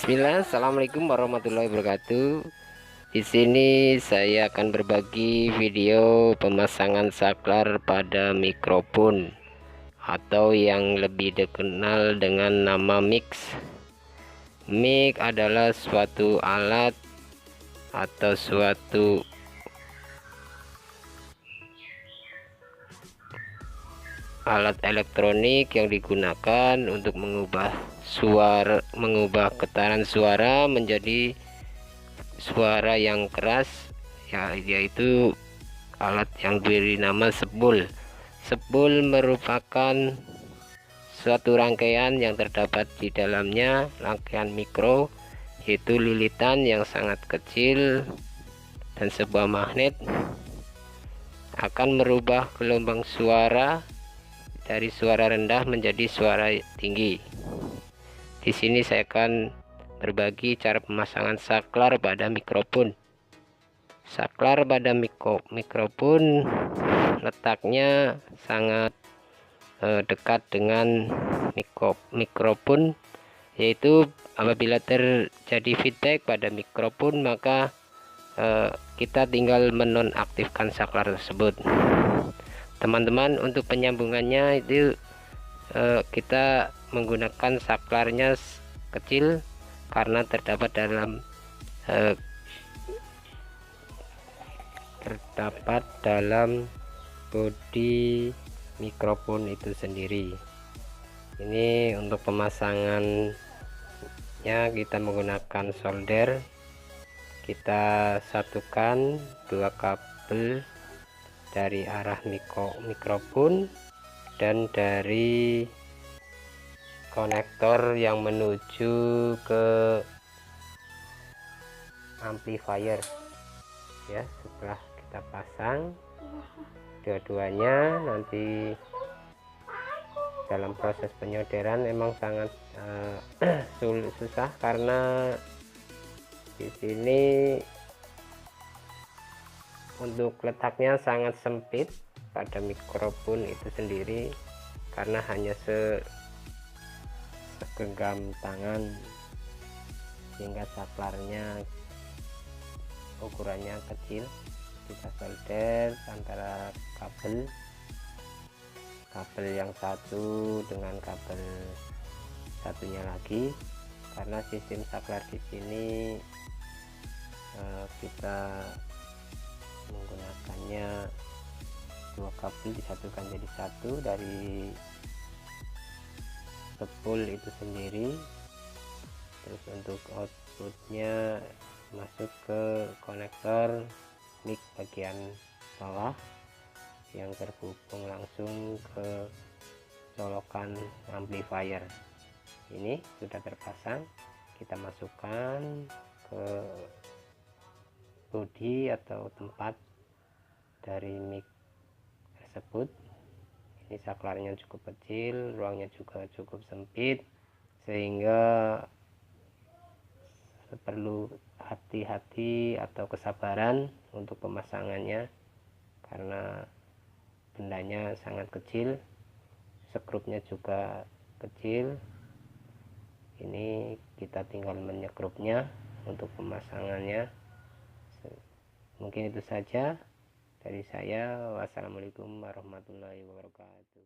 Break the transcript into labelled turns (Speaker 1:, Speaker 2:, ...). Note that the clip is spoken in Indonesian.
Speaker 1: Bismillah, assalamualaikum warahmatullahi wabarakatuh. Di sini saya akan berbagi video pemasangan saklar pada mikrofon atau yang lebih dikenal dengan nama mix. Mic adalah suatu alat atau suatu alat elektronik yang digunakan untuk mengubah getaran suara menjadi suara yang keras, yaitu alat yang diberi nama sebul. Sebul merupakan suatu rangkaian yang terdapat di dalamnya rangkaian mikro, yaitu lilitan yang sangat kecil, dan sebuah magnet akan merubah gelombang suara dari suara rendah menjadi suara tinggi. Di sini saya akan berbagi cara pemasangan saklar pada mikrofon. Saklar pada mikrofon letaknya sangat dekat dengan mikrofon, yaitu apabila terjadi feedback pada mikrofon maka kita tinggal menonaktifkan saklar tersebut. Teman-teman, untuk penyambungannya itu kita menggunakan saklarnya kecil karena terdapat dalam bodi mikrofon itu sendiri. Ini untuk pemasangannya kita menggunakan solder. Kita satukan dua kabel dari arah mikrofon dan dari konektor yang menuju ke amplifier ya. Setelah kita pasang dua-duanya, nanti dalam proses penyolderan memang sangat susah karena di sini untuk letaknya sangat sempit pada mikrofon itu sendiri, karena hanya segenggam tangan, sehingga saklarnya ukurannya kecil. Kita solder antara kabel yang satu dengan kabel satunya lagi, karena sistem saklar di sini kita menggunakannya dua kabel disatukan jadi satu dari spool itu sendiri. Terus untuk outputnya masuk ke konektor mic bagian bawah yang terhubung langsung ke colokan amplifier. Ini sudah terpasang, kita masukkan ke bodi atau tempat dari mic tersebut. Ini saklarnya cukup kecil, ruangnya juga cukup sempit, sehingga perlu hati-hati atau kesabaran untuk pemasangannya, karena bendanya sangat kecil, skrupnya juga kecil. Ini kita tinggal menyekrupnya untuk pemasangannya. Mungkin itu saja dari saya. Wassalamualaikum warahmatullahi wabarakatuh.